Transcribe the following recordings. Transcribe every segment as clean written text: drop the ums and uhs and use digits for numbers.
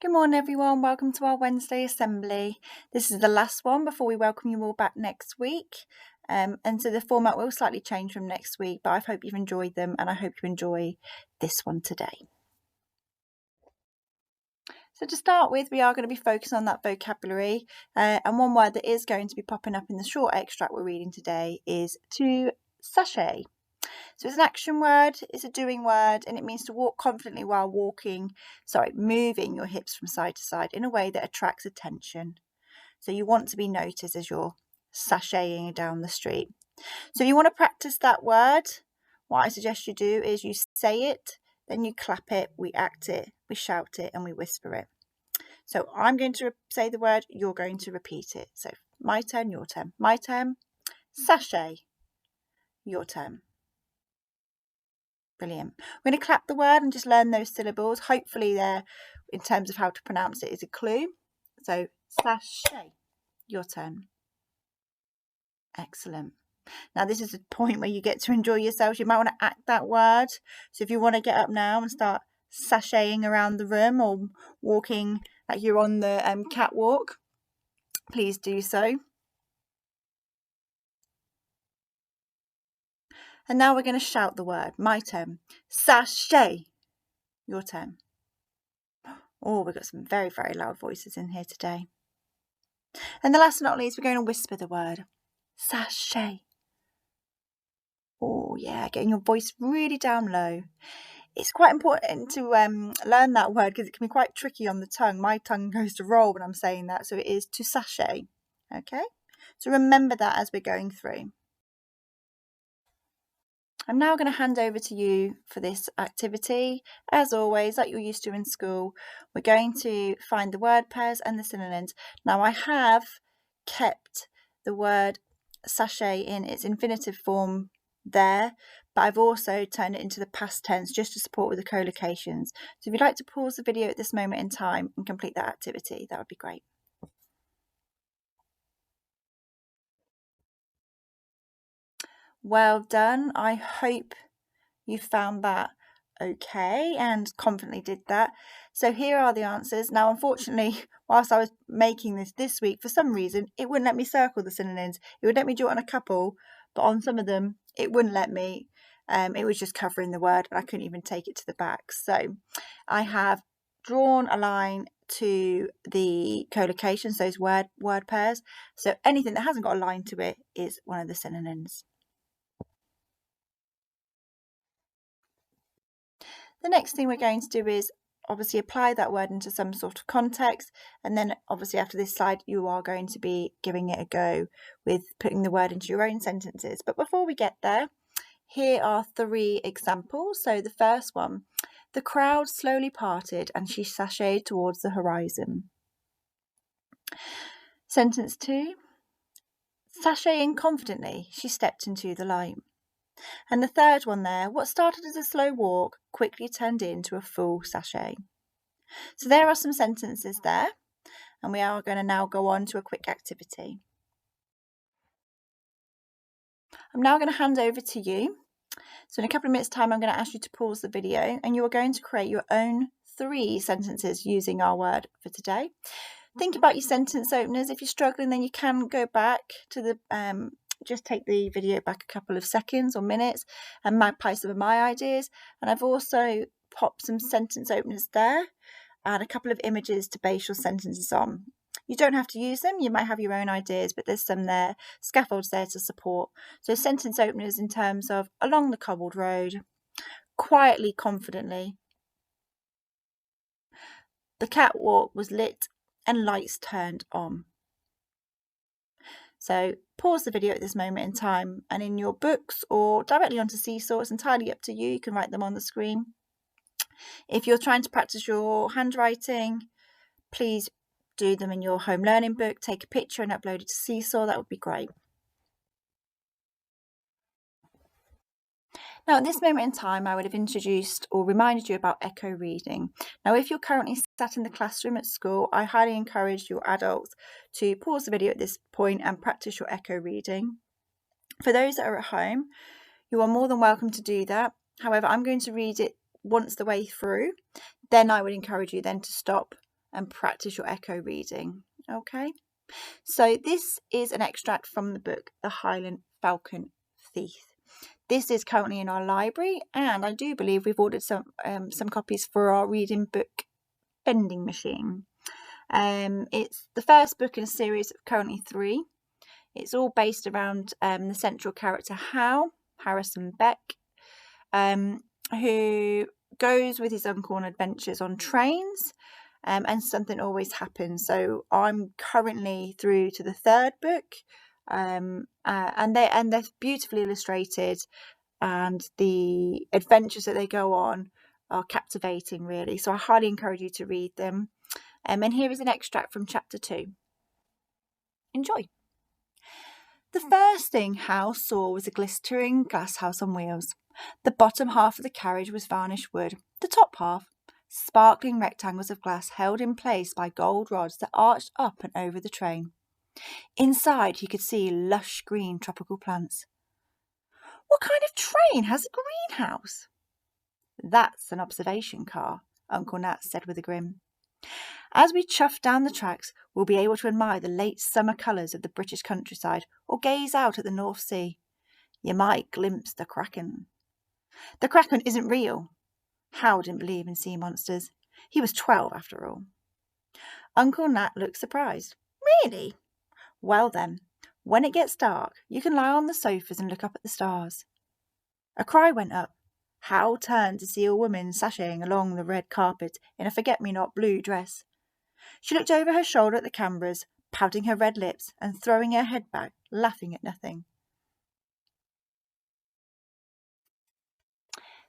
Good morning everyone, welcome to our Wednesday assembly. This is the last one before we welcome you all back next week. And so the format will slightly change from next week, but I hope you've enjoyed them and I hope you enjoy this one today. So to start with, we are going to be focusing on that vocabulary, and one word that is going to be popping up in the short extract we're reading today is to sashay. So it's an action word, it's a doing word, and it means to walk confidently while moving your hips from side to side in a way that attracts attention. So you want to be noticed as you're sashaying down the street. So if you want to practice that word, what I suggest you do is you say it, then you clap it, we act it, we shout it, and we whisper it. So I'm going to say the word, you're going to repeat it. So my turn, your turn. My turn, sashay, your turn. Brilliant. We're going to clap the word and just learn those syllables. Hopefully there, in terms of how to pronounce it, is a clue. So, sashay, your turn. Excellent. Now this is a point where you get to enjoy yourselves. You might want to act that word. So if you want to get up now and start sashaying around the room or walking like you're on the catwalk, please do so. And now we're going to shout the word. My turn. Sashay. Your turn. Oh, we've got some very, very loud voices in here today. And the last but not least, we're going to whisper the word. Sashay. Oh, yeah, getting your voice really down low. It's quite important to learn that word because it can be quite tricky on the tongue. My tongue goes to roll when I'm saying that, so it is to sashay. Okay, so remember that as we're going through. I'm now going to hand over to you for this activity. As always, like you're used to in school, we're going to find the word pairs and the synonyms. Now I have kept the word sachet in its infinitive form there, but I've also turned it into the past tense just to support with the collocations. So if you'd like to pause the video at this moment in time and complete that activity, that would be great. Well done. I hope you found that okay and confidently did that. So here are the answers. Now, unfortunately, whilst I was making this week, for some reason, it wouldn't let me circle the synonyms. It would let me do it on a couple, but on some of them, it wouldn't let me. It was just covering the word, and I couldn't even take it to the back. So I have drawn a line to the collocations, those word pairs. So anything that hasn't got a line to it is one of the synonyms. The next thing we're going to do is obviously apply that word into some sort of context, and then obviously after this slide you are going to be giving it a go with putting the word into your own sentences. But before we get there, here are 3 examples. So the first one, the crowd slowly parted and she sashayed towards the horizon. Sentence 2, sashaying confidently, she stepped into the light. And the third one there, what started as a slow walk quickly turned into a full sashay. So there are some sentences there, and we are going to now go on to a quick activity. I'm now going to hand over to you. So in a couple of minutes' time, I'm going to ask you to pause the video, and you are going to create your own 3 sentences using our word for today. Think about your sentence openers. If you're struggling, then you can go back to the just take the video back a couple of seconds or minutes and magpie some of my ideas. And I've also popped some sentence openers there and a couple of images to base your sentences on. You don't have to use them, you might have your own ideas, but there's some there, scaffolds there to support. So sentence openers in terms of along the cobbled road, quietly, confidently. The catwalk was lit and lights turned on. So pause the video at this moment in time, and in your books or directly onto Seesaw, it's entirely up to you. You can write them on the screen. If you're trying to practice your handwriting, please do them in your home learning book. Take a picture and upload it to Seesaw. That would be great. Now, at this moment in time, I would have introduced or reminded you about echo reading. Now, if you're currently sat in the classroom at school, I highly encourage your adults to pause the video at this point and practice your echo reading. For those that are at home, you are more than welcome to do that. However, I'm going to read it once the way through. Then I would encourage you then to stop and practice your echo reading. Okay, so this is an extract from the book The Highland Falcon Thief. This is currently in our library, and I do believe we've ordered some copies for our reading book vending machine. It's the first book in a series of currently 3. It's all based around the central character Harrison Beck, who goes with his uncle on adventures on trains, and something always happens. So I'm currently through to the 3rd book, and they're beautifully illustrated, and the adventures that they go on are captivating, really. So I highly encourage you to read them. And here is an extract from chapter 2. Enjoy. The first thing Hal saw was a glittering glass house on wheels. The bottom half of the carriage was varnished wood, the top half, sparkling rectangles of glass held in place by gold rods that arched up and over the train. Inside he could see lush green tropical plants. What kind of train has a greenhouse? That's an observation car, Uncle Nat said with a grin. As we chuff down the tracks, we'll be able to admire the late summer colours of the British countryside or gaze out at the North Sea. You might glimpse the Kraken. The Kraken isn't real. Hal didn't believe in sea monsters. He was 12 after all. Uncle Nat looked surprised. Really? Well then, when it gets dark, you can lie on the sofas and look up at the stars. A cry went up. Hal turned to see a woman sashaying along the red carpet in a forget-me-not blue dress. She looked over her shoulder at the cameras, pouting her red lips and throwing her head back, laughing at nothing.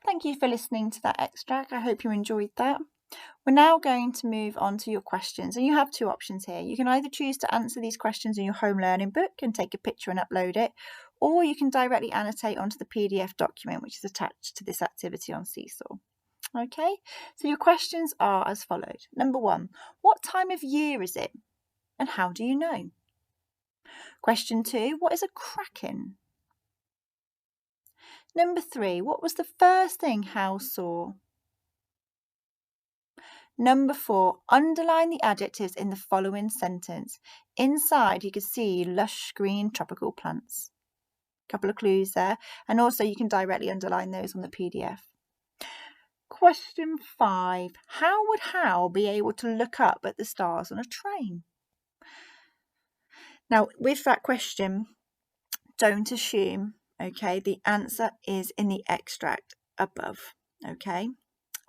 Thank you for listening to that extract. I hope you enjoyed that. We're now going to move on to your questions, and you have 2 options here. You can either choose to answer these questions in your home learning book and take a picture and upload it, or you can directly annotate onto the PDF document which is attached to this activity on Seesaw. Okay, so your questions are as follows. Number 1, what time of year is it and how do you know? Question 2, what is a kraken? Number 3, what was the first thing Hal saw? Number 4, underline the adjectives in the following sentence. Inside you could see lush green tropical plants. A couple of clues there, and also you can directly underline those on the PDF. Question 5. How would Hal be able to look up at the stars on a train? Now, with that question, don't assume, okay, the answer is in the extract above, okay?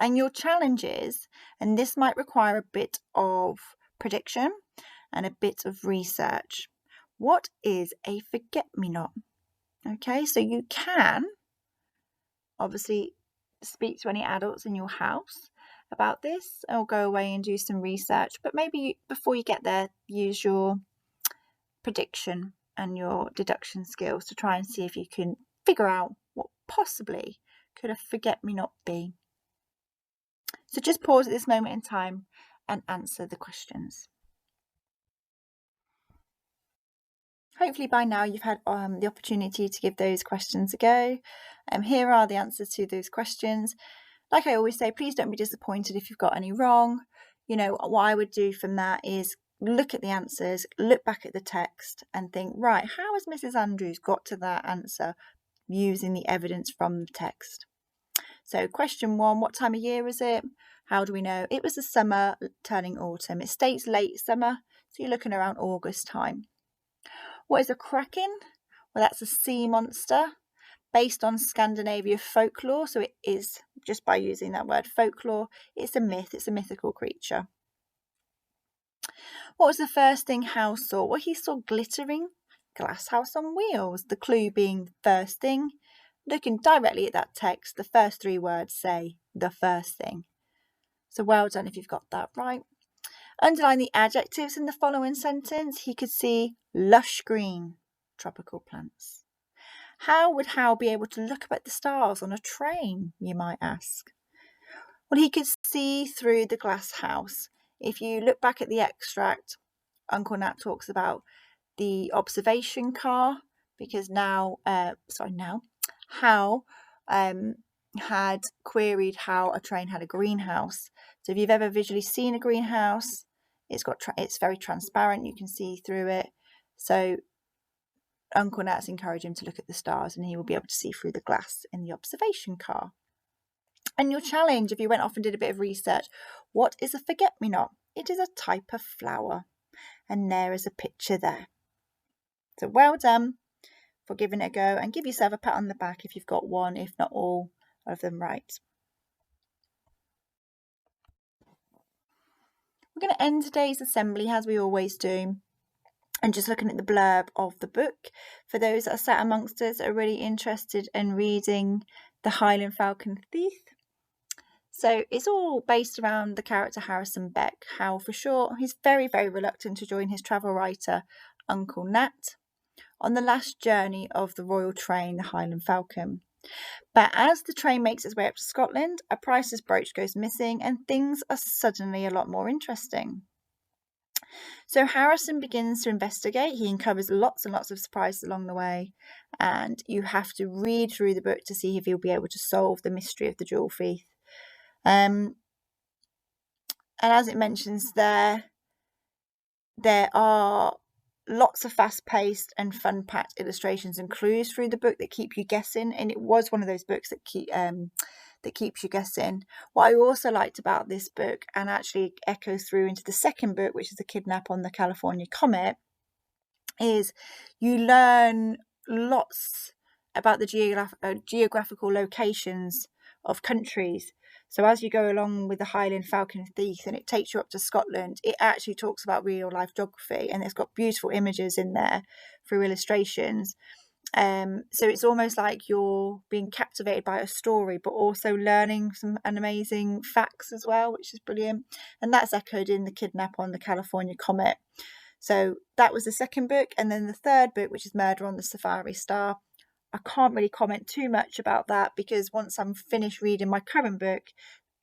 And your challenge is, and this might require a bit of prediction and a bit of research, what is a forget-me-not? Okay, so you can obviously speak to any adults in your house about this, or go away and do some research, but maybe before you get there, use your prediction and your deduction skills to try and see if you can figure out what possibly could a forget-me-not be. So just pause at this moment in time and answer the questions. Hopefully by now you've had the opportunity to give those questions a go. Here are the answers to those questions. Like I always say, please don't be disappointed if you've got any wrong. You know, what I would do from that is look at the answers, look back at the text and think, right, how has Mrs. Andrews got to that answer using the evidence from the text? So question 1, what time of year is it? How do we know? It was the summer turning autumn. It states late summer, so you're looking around August time. What is a kraken? Well, that's a sea monster based on Scandinavian folklore. So it is, just by using that word folklore, it's a myth, it's a mythical creature. What was the first thing Hal saw? Well, he saw glittering glass house on wheels. The clue being the first thing. Looking directly at that text, the first 3 words say the first thing. So well done if you've got that right. Underline the adjectives in the following sentence. He could see lush green tropical plants. How would Hal be able to look up at the stars on a train, you might ask? Well, he could see through the glass house. If you look back at the extract, Uncle Nat talks about the observation car, because Hal had queried how a train had a greenhouse. So if you've ever visually seen a greenhouse, it's very transparent, you can see through it. So Uncle Nat's encouraged him to look at the stars, and he will be able to see through the glass in the observation car. And your challenge, if you went off and did a bit of research, what is a forget-me-not? It is a type of flower, and there is a picture there. So well done for giving it a go, and give yourself a pat on the back if you've got one, if not all of them right. We're going to end today's assembly as we always do, and just looking at the blurb of the book for those that are sat amongst us that are really interested in reading The Highland Falcon Thief. So it's all based around the character Harrison Beck, how for sure he's very, very reluctant to join his travel writer Uncle Nat on the last journey of the royal train, the Highland Falcon. But as the train makes its way up to Scotland, a priceless brooch goes missing and things are suddenly a lot more interesting. So Harrison begins to investigate. He uncovers lots and lots of surprises along the way, and you have to read through the book to see if he'll be able to solve the mystery of the jewel thief. And as it mentions there are lots of fast-paced and fun-packed illustrations and clues through the book that keep you guessing, and it was one of those books that keeps you guessing. What I also liked about this book, and actually echoes through into the second book, which is The Kidnap on the California Comet, is you learn lots about the geographical locations of countries. So as you go along with the Highland Falcon Thief and it takes you up to Scotland, it actually talks about real life geography, and it's got beautiful images in there through illustrations. So it's almost like you're being captivated by a story, but also learning some amazing facts as well, which is brilliant. And that's echoed in The Kidnap on the California Comet. So that was the second book. And then the third book, which is Murder on the Safari Star. I can't really comment too much about that because once I'm finished reading my current book,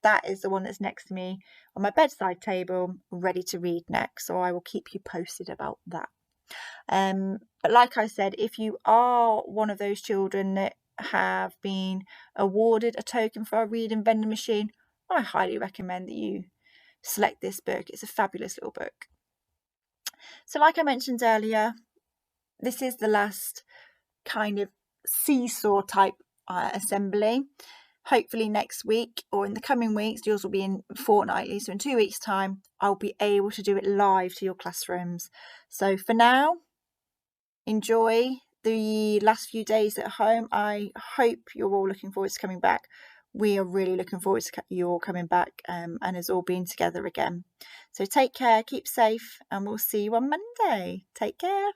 that is the one that's next to me on my bedside table, ready to read next. So I will keep you posted about that. But like I said, if you are one of those children that have been awarded a token for a reading vending machine, I highly recommend that you select this book. It's a fabulous little book. So like I mentioned earlier, this is the last kind of seesaw type assembly. Hopefully next week or in the coming weeks, yours will be in fortnightly. So in 2 weeks' time, I'll be able to do it live to your classrooms. So for now, enjoy the last few days at home. I hope you're all looking forward to coming back. We are really looking forward to you all coming back and us all being together again. So take care, keep safe, and we'll see you on Monday. Take care.